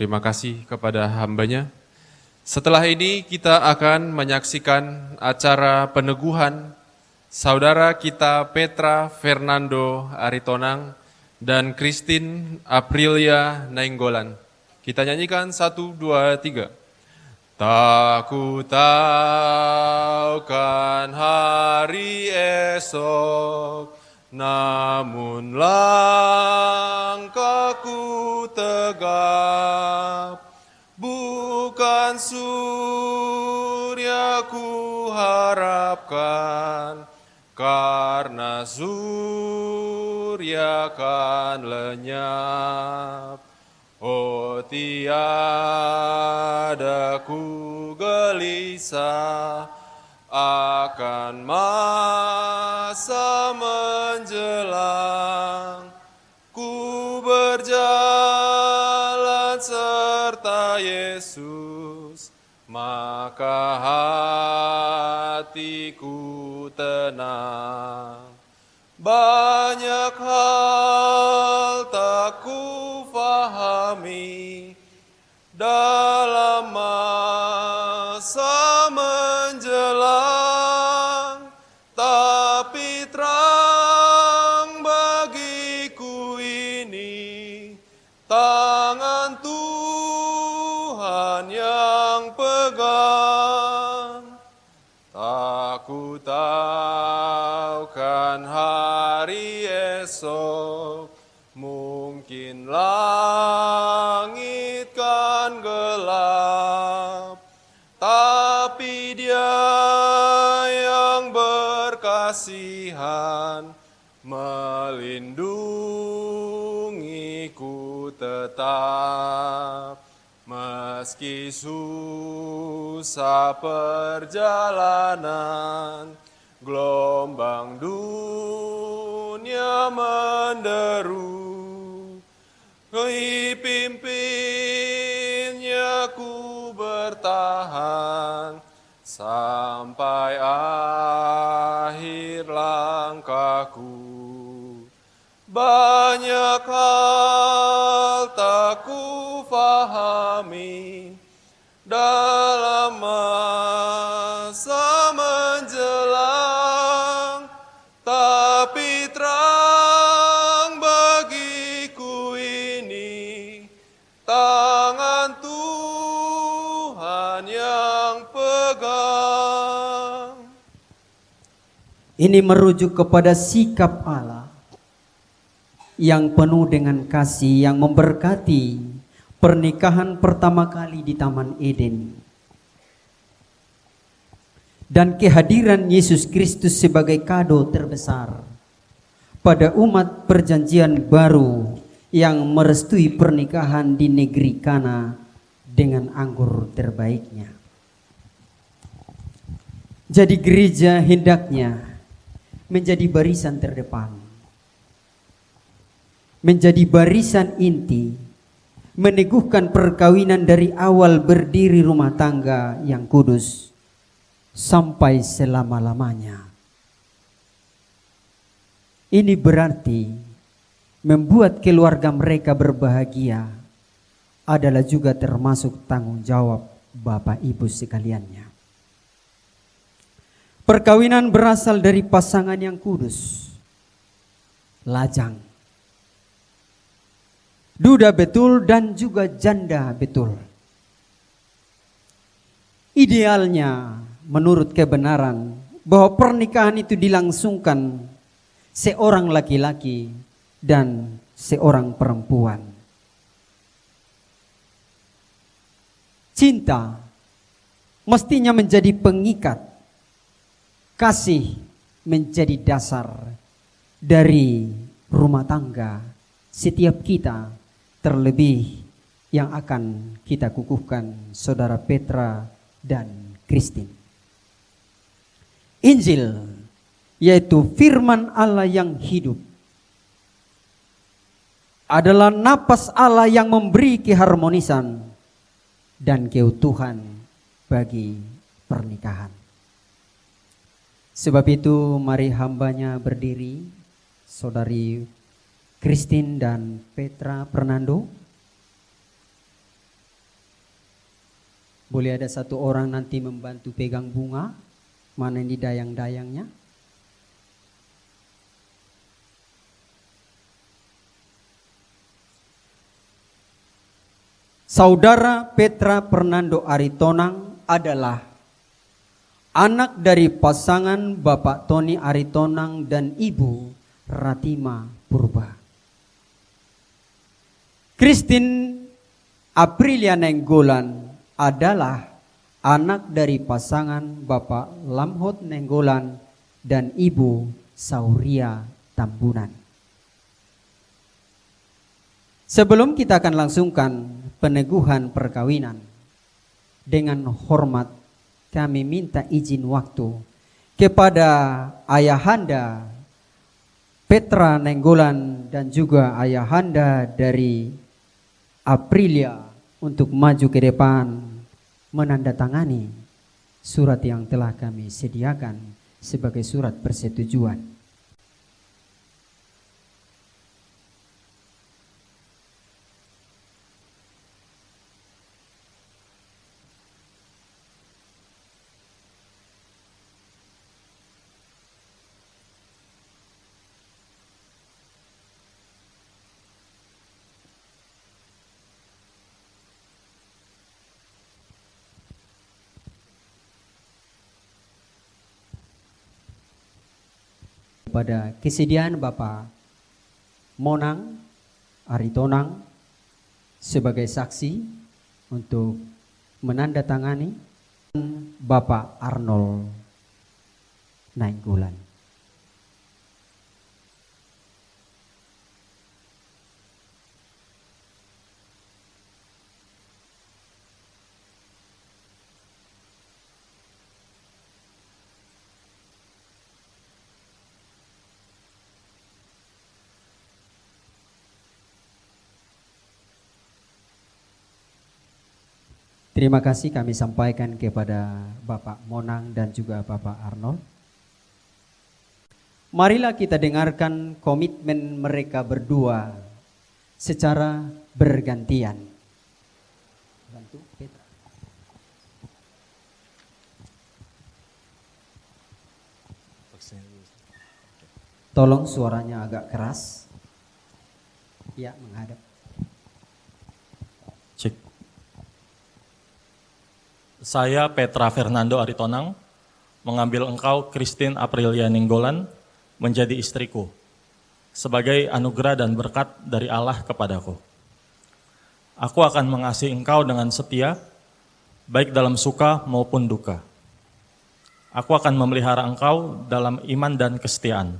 Terima kasih kepada hamba-Nya. Setelah ini kita akan menyaksikan acara peneguhan saudara kita Petra Fernando Aritonang dan Christine Aprilia Nainggolan. Kita nyanyikan 1, 2, 3. Tak ku tahu kan hari esok, namun langkahku tegap, bukan surya ku harapkan, karena surya kan lenyap. Oh tiada ku gelisah akan masa menjelang, ku berjalan serta Yesus, maka hatiku tenang. Banyak hal tak ku fahami dalam masa menjelang, tapi terang bagiku ini tangan Tuhan yang pegang. Tak ku tahu kan hari esok, mungkin langit kan gelap, tapi Dia yang berkasihan melindungiku tetap. Meski susah perjalanan, gelombang dunia menderu, pimpinnya ku bertahan sampai akhir langkahku. Banyak hal tak ku fahami dalam masa menjelang, tapi terang bagiku ini tangan Tuhan yang pegang. Ini merujuk kepada sikap Allah yang penuh dengan kasih, yang memberkati pernikahan pertama kali di Taman Eden. Dan kehadiran Yesus Kristus sebagai kado terbesar pada umat perjanjian baru yang merestui pernikahan di negeri Kana dengan anggur terbaiknya. Jadi gereja hendaknya menjadi barisan terdepan, menjadi barisan inti, meneguhkan perkawinan dari awal berdiri rumah tangga yang kudus sampai selama-lamanya. Ini berarti membuat keluarga mereka berbahagia adalah juga termasuk tanggung jawab Bapak Ibu sekaliannya. Perkawinan berasal dari pasangan yang kudus, lajang, duda betul dan juga janda betul. Idealnya menurut kebenaran bahwa pernikahan itu dilangsungkan seorang laki-laki dan seorang perempuan. Cinta mestinya menjadi pengikat, kasih menjadi dasar dari rumah tangga setiap kita, terlebih yang akan kita kukuhkan saudara Petra dan Christine. Injil yaitu firman Allah yang hidup adalah napas Allah yang memberi keharmonisan dan keutuhan bagi pernikahan. Sebab itu mari hambanya berdiri, saudari Christine dan Petra Fernando. Boleh ada satu orang nanti membantu pegang bunga. Mana ini dayang-dayangnya? Saudara Petra Fernando Aritonang adalah anak dari pasangan Bapak Tony Aritonang dan Ibu Ratima Purba. Christine Aprilia Nenggolan adalah anak dari pasangan Bapak Lamhot Nenggolan dan Ibu Sauria Tambunan. Sebelum kita akan langsungkan peneguhan perkawinan, dengan hormat kami minta izin waktu kepada ayahanda Petra Nenggolan dan juga ayahanda dari Aprilia untuk maju ke depan menandatangani surat yang telah kami sediakan sebagai surat persetujuan. Pada kesediaan Bapak Monang Aritonang sebagai saksi untuk menandatangani Bapak Arnold Nainggolan. Terima kasih kami sampaikan kepada Bapak Monang dan juga Bapak Arnold. Marilah kita dengarkan komitmen mereka berdua secara bergantian. Bantu Petra. Tolong suaranya agak keras. Ya, menghadap. Cek. Saya Petra Fernando Aritonang mengambil engkau Christine Aprilia Nenggolan menjadi istriku sebagai anugerah dan berkat dari Allah kepadaku. Aku akan mengasihi engkau dengan setia baik dalam suka maupun duka. Aku akan memelihara engkau dalam iman dan kesetiaan.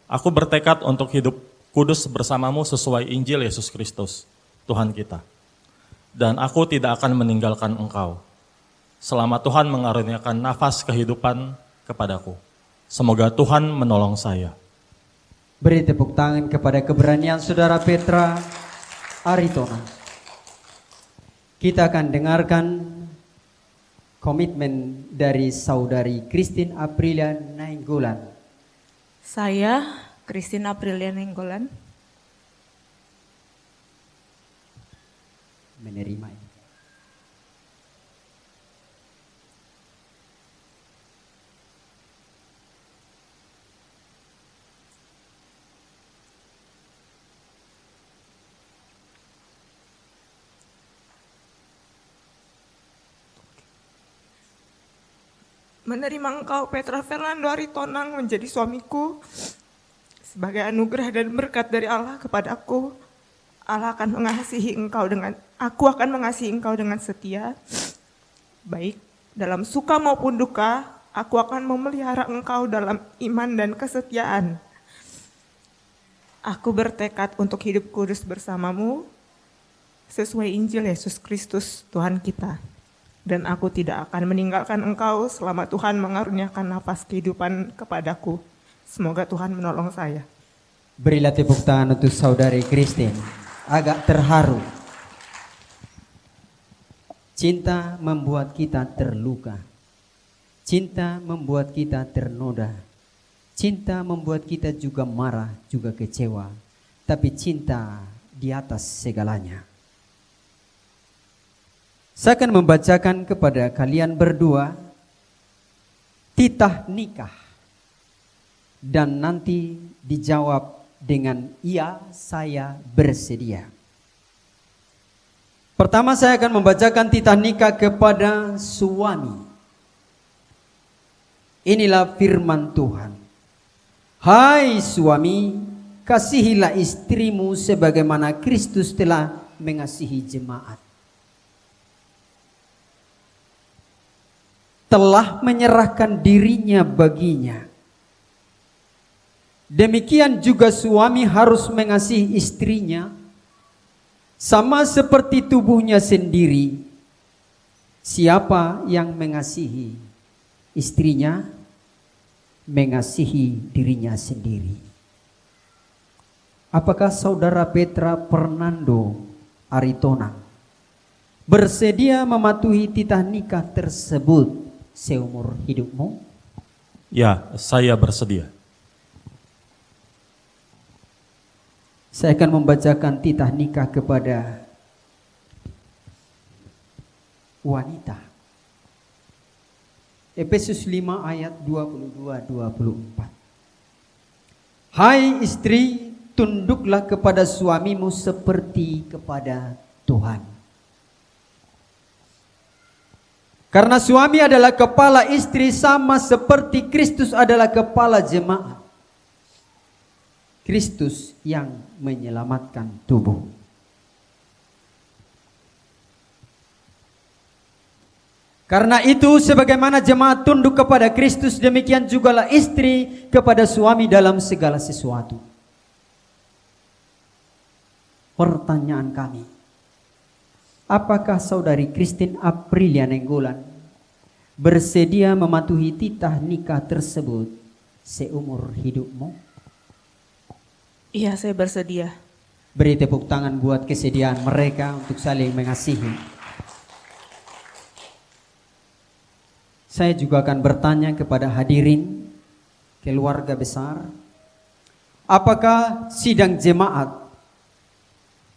Aku bertekad untuk hidup kudus bersamamu sesuai Injil Yesus Kristus, Tuhan kita. Dan aku tidak akan meninggalkan engkau selama Tuhan mengaruniakan nafas kehidupan kepadaku. Semoga Tuhan menolong saya. Beri tepuk tangan kepada keberanian Saudara Petra Aritonang. Kita akan dengarkan komitmen dari Saudari Christine Aprilia Nainggolan. Saya, Christine Aprilia Nenggolan, menerima ini. menerima engkau Petra Fernando Aritonang menjadi suamiku sebagai anugerah dan berkat dari Allah kepadaku. Aku akan mengasihi engkau dengan setia, baik dalam suka maupun duka. Aku akan memelihara engkau dalam iman dan kesetiaan. Aku bertekad untuk hidup kudus bersamamu sesuai Injil Yesus Kristus Tuhan kita. Dan aku tidak akan meninggalkan engkau selama Tuhan mengaruniakan nafas kehidupan kepadaku. Semoga Tuhan menolong saya. Berilah tepuk tangan untuk Saudari Christine. Agak terharu. Cinta membuat kita terluka. Cinta membuat kita ternoda. Cinta membuat kita juga marah, juga kecewa. Tapi cinta di atas segalanya. Saya akan membacakan kepada kalian berdua titah nikah. Dan nanti dijawab dengan iya, saya bersedia. Pertama saya akan membacakan titah nikah kepada suami. Inilah firman Tuhan. Hai suami, kasihilah istrimu sebagaimana Kristus telah mengasihi jemaat. Telah menyerahkan dirinya baginya. Demikian juga suami harus mengasihi istrinya sama seperti tubuhnya sendiri. Siapa yang mengasihi istrinya, mengasihi dirinya sendiri. Apakah saudara Petra Fernando Aritonang bersedia mematuhi titah nikah tersebut seumur hidupmu? Ya, saya bersedia. Saya akan membacakan titah nikah kepada wanita. Efesus 5 ayat 22-24. Hai istri, tunduklah kepada suamimu seperti kepada Tuhan. Karena suami adalah kepala istri sama seperti Kristus adalah kepala jemaat. Kristus yang menyelamatkan tubuh. Karena itu sebagaimana jemaat tunduk kepada Kristus, demikian jugalah istri kepada suami dalam segala sesuatu. Pertanyaan kami, apakah saudari Christine Aprilia Nenggolan bersedia mematuhi titah nikah tersebut seumur hidupmu? Iya, saya bersedia. Beri tepuk tangan buat kesediaan mereka untuk saling mengasihi. Saya juga akan bertanya kepada hadirin keluarga besar, apakah sidang jemaat,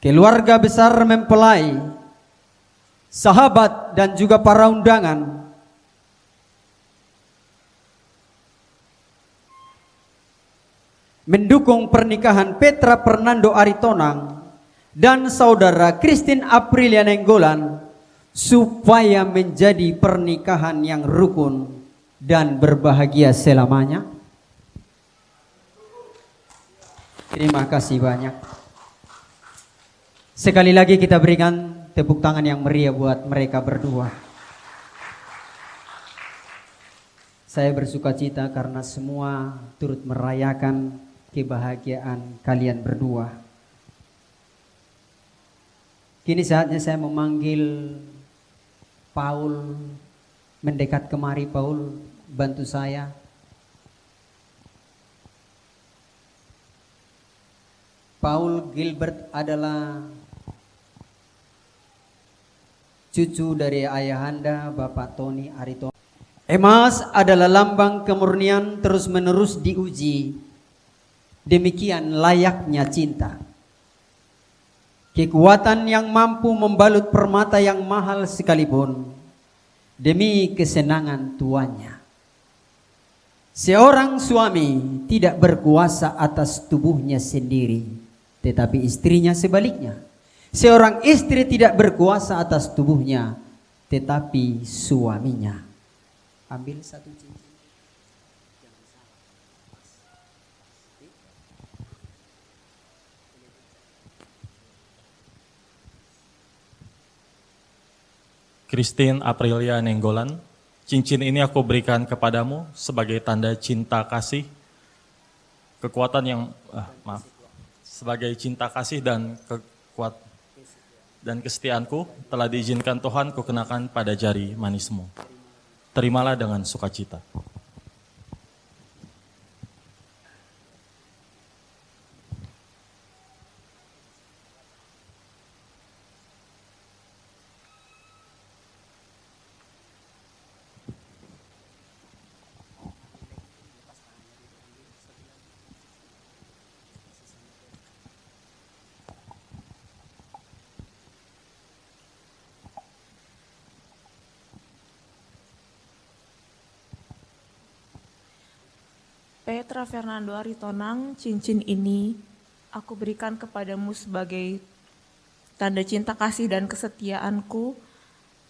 keluarga besar mempelai, sahabat dan juga para undangan mendukung pernikahan Petra Fernando Aritonang dan saudara Christine Aprilia Nenggolan supaya menjadi pernikahan yang rukun dan berbahagia selamanya? Terima kasih banyak. Sekali lagi kita berikan tepuk tangan yang meriah buat mereka berdua. Saya bersukacita karena semua turut merayakan kebahagiaan kalian berdua. Kini saatnya saya memanggil Paul mendekat kemari. Paul, bantu saya. Paul Gilbert adalah cucu dari ayahanda Bapak Tony Aritonang. Emas adalah lambang kemurnian terus-menerus diuji. Demikian layaknya cinta. Kekuatan yang mampu membalut permata yang mahal sekalipun demi kesenangan tuannya. Seorang suami tidak berkuasa atas tubuhnya sendiri, tetapi istrinya sebaliknya. Seorang istri tidak berkuasa atas tubuhnya, tetapi suaminya. Ambil satu cincin. Christine Aprilia Nenggolan, cincin ini aku berikan kepadamu sebagai tanda cinta kasih, kekuatan yang sebagai cinta kasih dan kesetiaanku telah diizinkan Tuhan kukenakan pada jari manismu. Terimalah dengan sukacita. Petra Fernando Aritonang, cincin ini aku berikan kepadamu sebagai tanda cinta kasih dan kesetiaanku.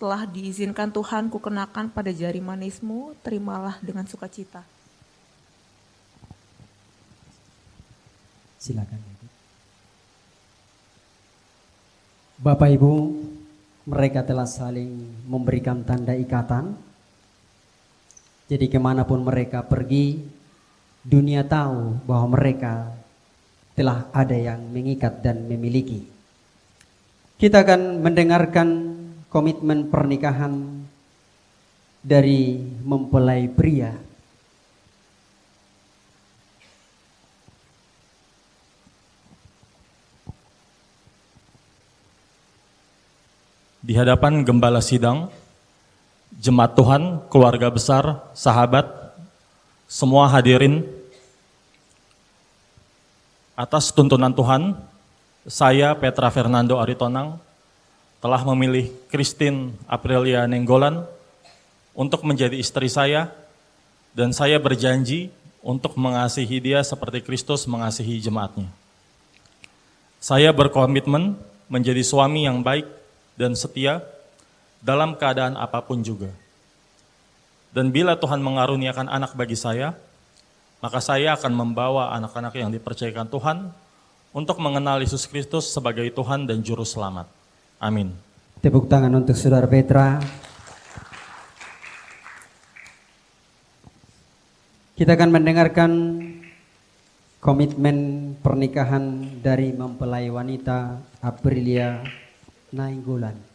Telah diizinkan Tuhan ku kenakan pada jari manismu, terimalah dengan sukacita. Silakan. Bapak Ibu, mereka telah saling memberikan tanda ikatan. Jadi kemanapun mereka pergi, dunia tahu bahwa mereka telah ada yang mengikat dan memiliki. Kita akan mendengarkan komitmen pernikahan dari mempelai pria. Di hadapan Gembala Sidang, Jemaat Tuhan, keluarga besar, sahabat, semua hadirin, atas tuntunan Tuhan, saya Petra Fernando Aritonang telah memilih Christine Aprilia Nenggolan untuk menjadi istri saya, dan saya berjanji untuk mengasihi dia seperti Kristus mengasihi jemaatnya. Saya berkomitmen menjadi suami yang baik dan setia dalam keadaan apapun juga. Dan bila Tuhan mengaruniakan anak bagi saya, maka saya akan membawa anak-anak yang dipercayakan Tuhan untuk mengenal Yesus Kristus sebagai Tuhan dan Juru Selamat. Amin. Tepuk tangan untuk Saudara Petra. Kita akan mendengarkan komitmen pernikahan dari mempelai wanita Aprilia Nainggolan.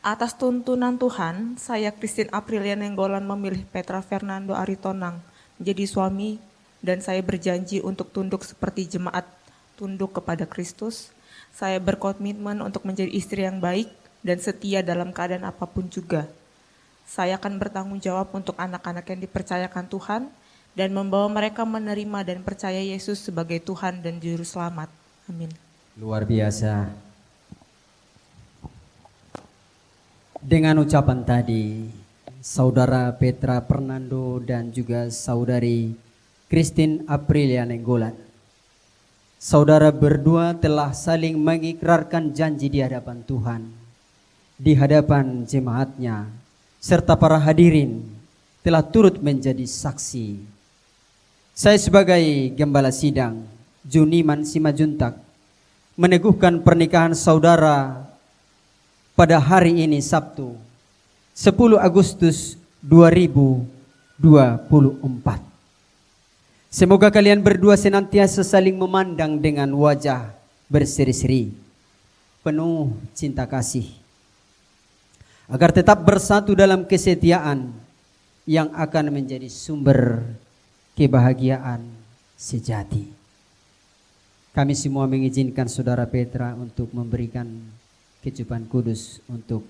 Atas tuntunan Tuhan, saya Christine Aprilia Nenggolan memilih Petra Fernando Aritonang menjadi suami, dan saya berjanji untuk tunduk seperti jemaat tunduk kepada Kristus. Saya berkomitmen untuk menjadi istri yang baik dan setia dalam keadaan apapun juga. Saya akan bertanggung jawab untuk anak-anak yang dipercayakan Tuhan dan membawa mereka menerima dan percaya Yesus sebagai Tuhan dan Juru Selamat. Amin. Luar biasa. Dengan ucapan tadi, Saudara Petra Fernando dan juga Saudari Christine Aprilia Nenggolan, saudara berdua telah saling mengikrarkan janji di hadapan Tuhan, di hadapan jemaatnya, serta para hadirin telah turut menjadi saksi. Saya sebagai Gembala Sidang, Juniman Simajuntak, meneguhkan pernikahan saudara pada hari ini Sabtu 10 Agustus 2024. Semoga kalian berdua senantiasa saling memandang dengan wajah berseri-seri, penuh cinta kasih, agar tetap bersatu dalam kesetiaan yang akan menjadi sumber kebahagiaan sejati. Kami semua mengizinkan Saudara Petra untuk memberikan kecupan kudus untuk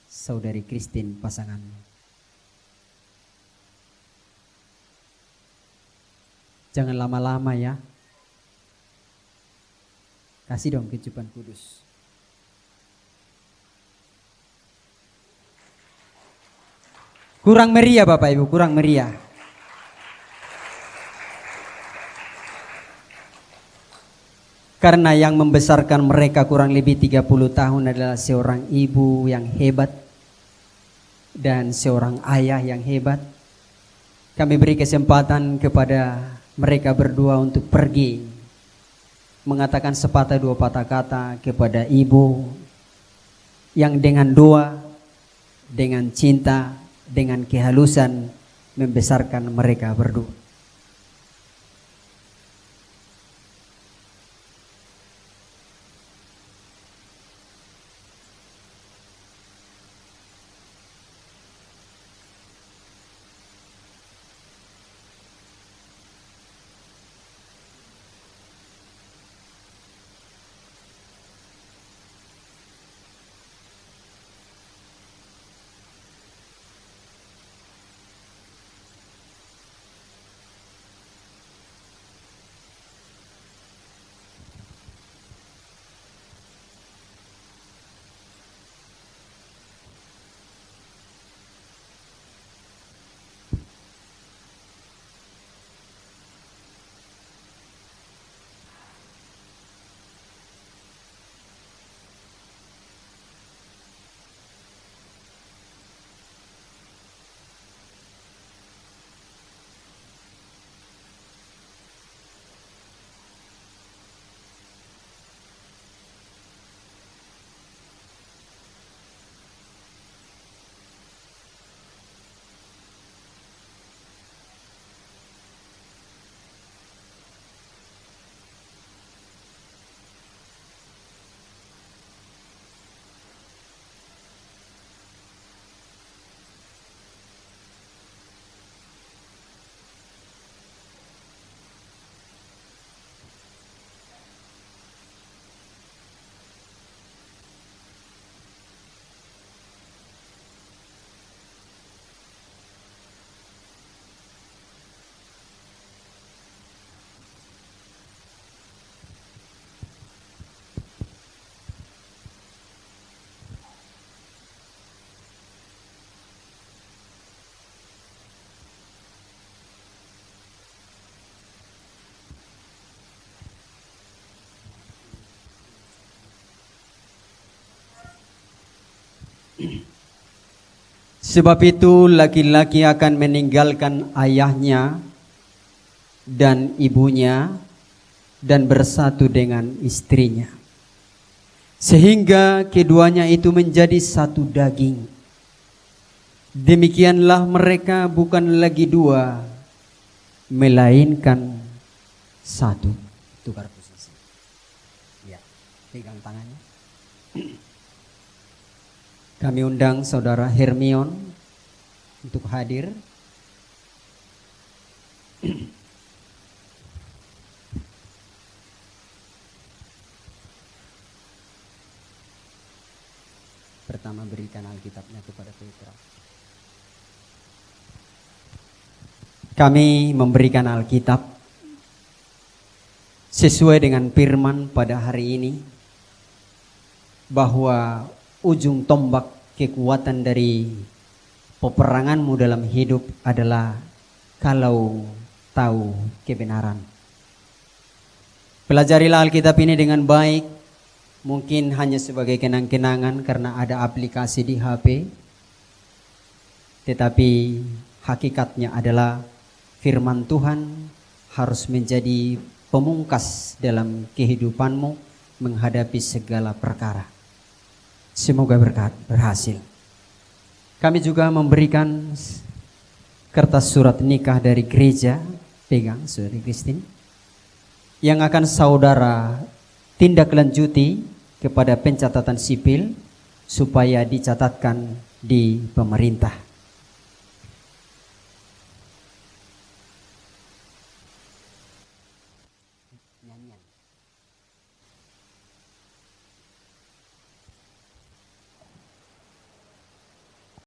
Saudari Christine pasanganmu. Jangan lama-lama ya. Kasih dong kecupan kudus. Kurang meriah Bapak Ibu, kurang meriah. Karena yang membesarkan mereka kurang lebih 30 tahun adalah seorang ibu yang hebat dan seorang ayah yang hebat. Kami beri kesempatan kepada mereka berdua untuk pergi, mengatakan sepatah dua patah kata kepada ibu yang dengan doa, dengan cinta, dengan kehalusan membesarkan mereka berdua. Sebab itu laki-laki akan meninggalkan ayahnya dan ibunya dan bersatu dengan istrinya, sehingga keduanya itu menjadi satu daging. Demikianlah mereka bukan lagi dua, melainkan satu. Tukar posisi. Ya, pegang tangannya. Kami undang Saudara Hermion untuk hadir. Pertama berikan Alkitabnya kepada Petra. Kami memberikan Alkitab sesuai dengan firman pada hari ini, bahwa ujung tombak kekuatan dari peperanganmu dalam hidup adalah kalau tahu kebenaran. Pelajarilah Alkitab ini dengan baik, mungkin hanya sebagai kenang-kenangan karena ada aplikasi di HP, tetapi hakikatnya adalah firman Tuhan harus menjadi pemungkas dalam kehidupanmu menghadapi segala perkara. Semoga berhasil. Kami juga memberikan kertas surat nikah dari gereja, pegang Saudari Christine, yang akan saudara tindak lanjuti kepada pencatatan sipil supaya dicatatkan di pemerintah.